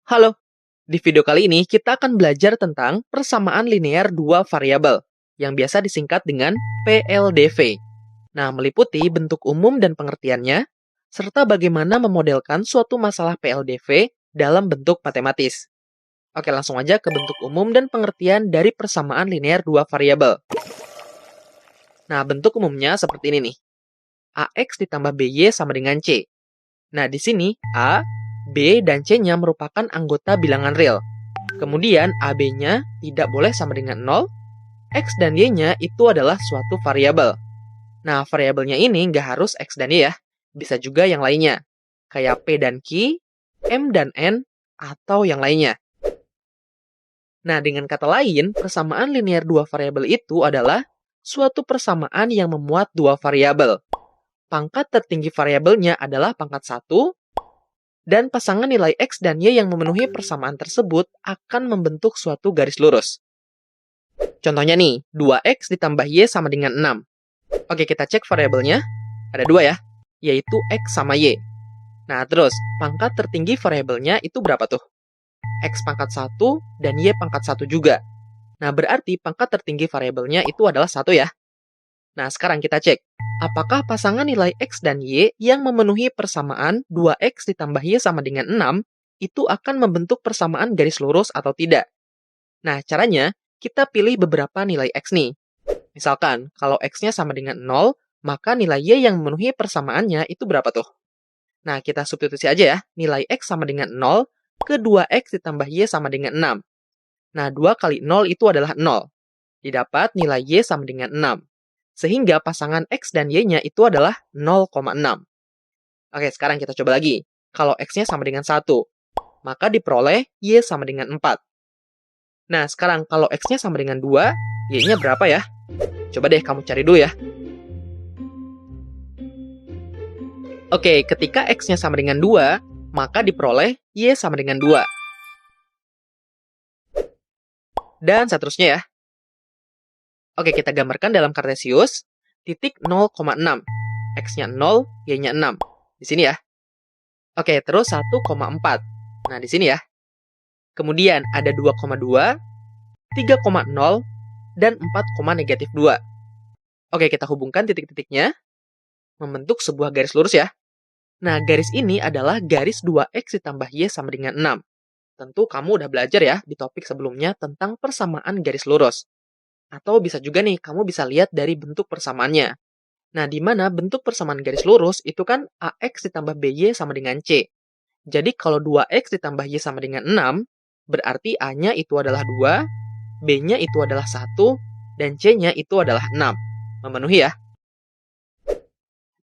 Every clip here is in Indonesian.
Halo, di video kali ini kita akan belajar tentang persamaan linear dua variabel yang biasa disingkat dengan PLDV. Nah, meliputi bentuk umum dan pengertiannya, serta bagaimana memodelkan suatu masalah PLDV dalam bentuk matematis. Oke, langsung aja ke bentuk umum dan pengertian dari persamaan linear dua variabel. Nah, bentuk umumnya seperti ini nih. AX ditambah BY sama dengan C. Nah, di sini A, B, dan C-nya merupakan anggota bilangan real. Kemudian AB-nya tidak boleh sama dengan 0, X dan Y-nya itu adalah suatu variabel. Nah, variabelnya ini nggak harus X dan Y ya. Bisa juga yang lainnya, kayak P dan Q, M dan N, atau yang lainnya. Nah, dengan kata lain, persamaan linear dua variabel itu adalah suatu persamaan yang memuat dua variabel. Pangkat tertinggi variabelnya adalah pangkat 1, dan pasangan nilai X dan Y yang memenuhi persamaan tersebut akan membentuk suatu garis lurus. Contohnya nih, 2X ditambah Y sama dengan 6. Oke, kita cek variabelnya. Ada dua ya, yaitu X sama Y. Nah, terus, pangkat tertinggi variabelnya itu berapa tuh? X pangkat 1 dan Y pangkat 1 juga. Nah, berarti pangkat tertinggi variabelnya itu adalah 1 ya. Nah, sekarang kita cek. Apakah pasangan nilai X dan Y yang memenuhi persamaan 2X ditambah Y sama dengan 6 itu akan membentuk persamaan garis lurus atau tidak? Nah, caranya, kita pilih beberapa nilai X nih. Misalkan, kalau X-nya sama dengan 0, maka nilai Y yang memenuhi persamaannya itu berapa tuh? Nah, kita substitusi aja ya. Nilai X sama dengan 0 ke 2X ditambah Y sama dengan 6. Nah, 2 kali 0 itu adalah 0. Didapat nilai Y sama dengan 6. Sehingga pasangan X dan Y-nya itu adalah 0,6. Oke, sekarang kita coba lagi. Kalau X-nya sama dengan 1, maka diperoleh Y sama dengan 4. Nah, sekarang kalau X-nya sama dengan 2, Y-nya berapa ya? Coba deh kamu cari dulu ya. Oke, ketika X-nya sama dengan 2, maka diperoleh Y sama dengan 2. Dan seterusnya ya. Oke, kita gambarkan dalam Kartesius, titik 0,6. X-nya 0, Y-nya 6. Di sini ya. Oke, terus 1,4. Nah, di sini ya. Kemudian ada 2,2, 3,0, dan 4,-2. Oke, kita hubungkan titik-titiknya, membentuk sebuah garis lurus ya. Nah, garis ini adalah garis 2X ditambah Y sama dengan 6. Tentu kamu udah belajar ya di topik sebelumnya tentang persamaan garis lurus. Atau bisa juga nih, kamu bisa lihat dari bentuk persamaannya. Nah, di mana bentuk persamaan garis lurus itu kan AX ditambah BY sama dengan C. Jadi, kalau 2X ditambah Y sama dengan 6, berarti A-nya itu adalah 2, B-nya itu adalah 1, dan C-nya itu adalah 6. Memenuhi ya?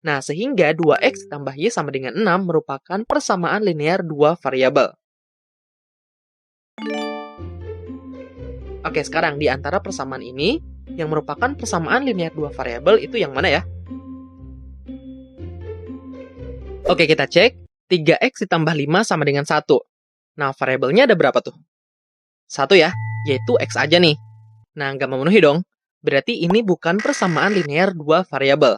Nah, sehingga 2X ditambah Y sama dengan 6 merupakan persamaan linear dua variabel. Oke, sekarang di antara persamaan ini, yang merupakan persamaan linear dua variabel itu yang mana ya? Oke, kita cek. 3X ditambah 5 sama dengan 1. Nah, variabelnya ada berapa tuh? 1 ya, yaitu X aja nih. Nah, nggak memenuhi dong. Berarti ini bukan persamaan linear dua variabel.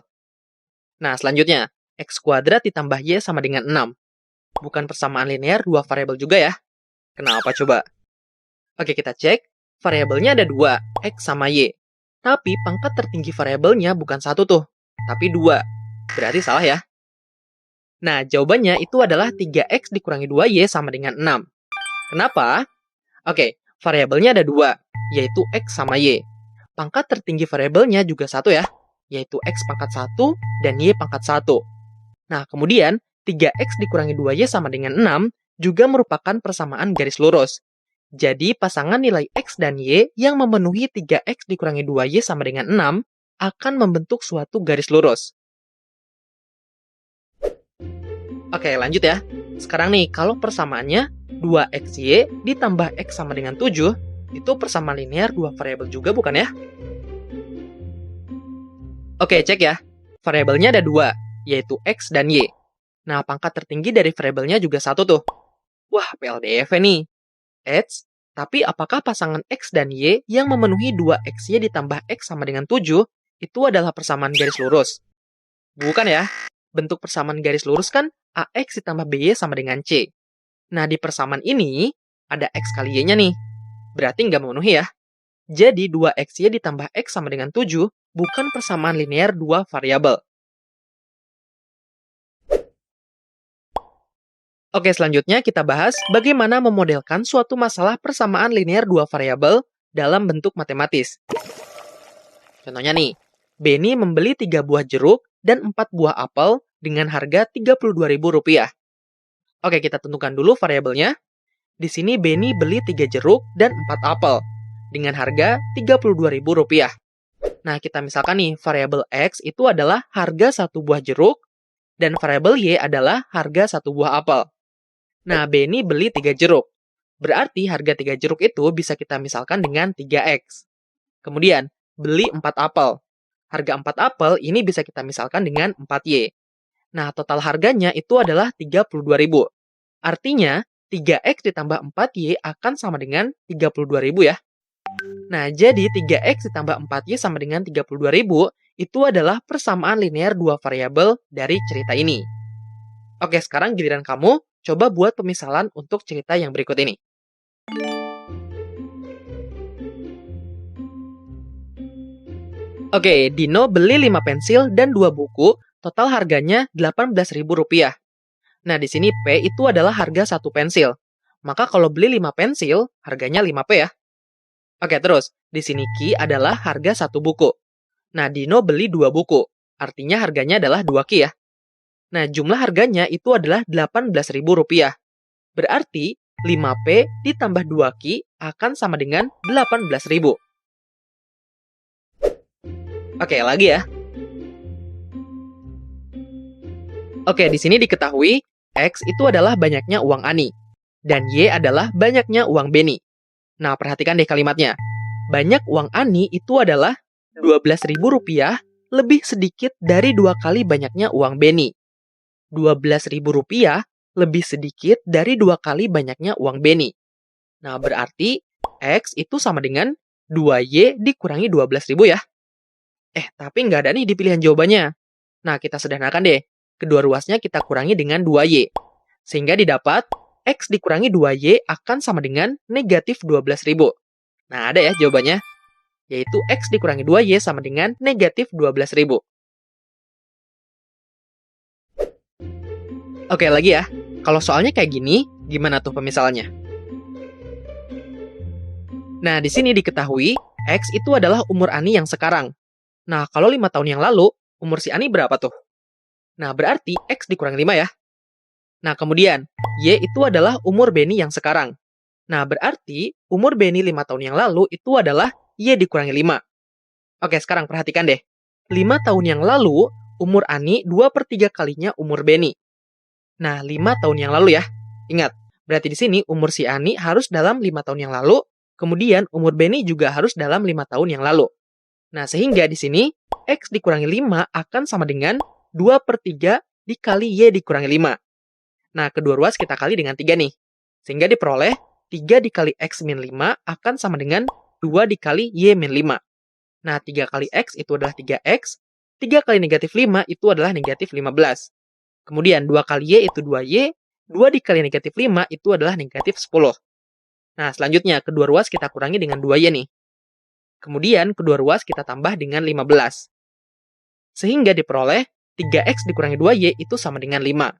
Nah, selanjutnya, X kuadrat ditambah Y sama dengan 6. Bukan persamaan linear dua variabel juga ya. Kenapa coba? Oke, kita cek. Variabelnya ada 2, X sama Y. Tapi pangkat tertinggi variabelnya bukan 1 tuh, tapi 2. Berarti salah ya. Nah, jawabannya itu adalah 3X dikurangi 2Y sama dengan 6. Kenapa? Oke, variabelnya ada 2, yaitu X sama Y. Pangkat tertinggi variabelnya juga 1 ya, yaitu X pangkat 1 dan Y pangkat 1. Nah, kemudian 3X dikurangi 2Y sama dengan 6 juga merupakan persamaan garis lurus. Jadi, pasangan nilai X dan Y yang memenuhi 3X dikurangi 2Y sama dengan 6 akan membentuk suatu garis lurus. Oke, lanjut ya. Sekarang nih, kalau persamaannya 2XY ditambah X sama dengan 7, itu persamaan linear dua variabel juga bukan ya? Oke, cek ya. Variabelnya ada 2, yaitu X dan Y. Nah, pangkat tertinggi dari variabelnya juga 1 tuh. Wah, PLDV nih. Tapi apakah pasangan X dan Y yang memenuhi 2XY ditambah X sama dengan 7 itu adalah persamaan garis lurus? Bukan ya. Bentuk persamaan garis lurus kan AX ditambah BY sama dengan C. Nah, di persamaan ini, ada X kali Y-nya nih. Berarti nggak memenuhi ya. Jadi, 2XY ditambah X sama dengan 7 bukan persamaan linear dua variabel. Oke, selanjutnya kita bahas bagaimana memodelkan suatu masalah persamaan linear dua variabel dalam bentuk matematis. Contohnya nih, Benny membeli 3 buah jeruk dan 4 buah apel dengan harga Rp32.000. Oke, kita tentukan dulu variabelnya. Di sini Benny beli 3 jeruk dan 4 apel dengan harga Rp32.000. Nah, kita misalkan nih, variabel X itu adalah harga satu buah jeruk dan variabel Y adalah harga satu buah apel. Nah, Benny beli 3 jeruk. Berarti harga 3 jeruk itu bisa kita misalkan dengan 3X. Kemudian, beli 4 apel. Harga 4 apel ini bisa kita misalkan dengan 4Y. Nah, total harganya itu adalah Rp32.000. Artinya, 3X ditambah 4Y akan sama dengan Rp32.000 ya. Nah, jadi 3X ditambah 4Y sama dengan Rp32.000 itu adalah persamaan linear dua variabel dari cerita ini. Oke, sekarang giliran kamu coba buat pemisalan untuk cerita yang berikut ini. Oke, Dino beli 5 pensil dan 2 buku, total harganya Rp18.000. Nah, di sini P itu adalah harga satu pensil. Maka kalau beli 5 pensil, harganya 5P ya. Oke, terus. Di sini Q adalah harga satu buku. Nah, Dino beli 2 buku. Artinya harganya adalah 2Q ya. Nah, jumlah harganya itu adalah Rp18.000. Berarti 5P ditambah 2Q akan sama dengan 18.000. Oke, lagi ya. Oke, di sini diketahui X itu adalah banyaknya uang Ani dan Y adalah banyaknya uang Benny. Nah, perhatikan deh kalimatnya. Banyak uang Ani itu adalah Rp12.000 lebih sedikit dari 2 kali banyaknya uang Benny. Rp12.000 lebih sedikit dari 2 kali banyaknya uang Benny. Nah, berarti X itu sama dengan 2Y dikurangi 12.000 ya. Tapi nggak ada nih di pilihan jawabannya. Nah, kita sederhanakan deh. Kedua ruasnya kita kurangi dengan 2Y. Sehingga didapat X dikurangi 2Y akan sama dengan negatif 12.000. Nah, ada ya jawabannya. Yaitu X dikurangi 2Y sama dengan negatif 12.000. Oke, lagi ya. Kalau soalnya kayak gini, gimana tuh pemisalannya? Nah, di sini diketahui X itu adalah umur Ani yang sekarang. Nah, kalau 5 tahun yang lalu, umur si Ani berapa tuh? Nah, berarti X dikurangi 5 ya. Nah, kemudian, Y itu adalah umur Benny yang sekarang. Nah, berarti umur Benny 5 tahun yang lalu itu adalah Y dikurangi 5. Oke, sekarang perhatikan deh. 5 tahun yang lalu, umur Ani 2/3 kalinya umur Benny. Nah, 5 tahun yang lalu ya. Ingat, berarti di sini umur si Ani harus dalam 5 tahun yang lalu, kemudian umur Benny juga harus dalam 5 tahun yang lalu. Nah, sehingga di sini X dikurangi 5 akan sama dengan 2/3 dikali Y dikurangi 5. Nah, kedua ruas kita kali dengan 3 nih. Sehingga diperoleh 3 dikali X min 5 akan sama dengan 2 dikali Y min 5. Nah, 3 kali X itu adalah 3X. 3 kali negatif 5 itu adalah negatif 15. Kemudian 2 kali Y itu 2Y. 2 dikali negatif 5 itu adalah negatif 10. Nah, selanjutnya kedua ruas kita kurangi dengan 2Y nih. Kemudian kedua ruas kita tambah dengan 15. Sehingga diperoleh 3X dikurangi 2Y itu sama dengan 5.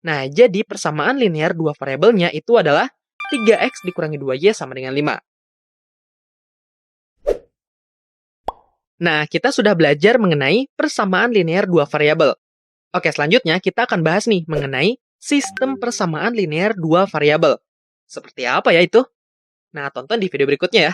Nah, jadi persamaan linear dua variabelnya itu adalah 3X dikurangi 2Y sama dengan 5. Nah, kita sudah belajar mengenai persamaan linear dua variabel. Oke, selanjutnya kita akan bahas nih mengenai sistem persamaan linear dua variabel. Seperti apa ya itu? Nah, tonton di video berikutnya ya.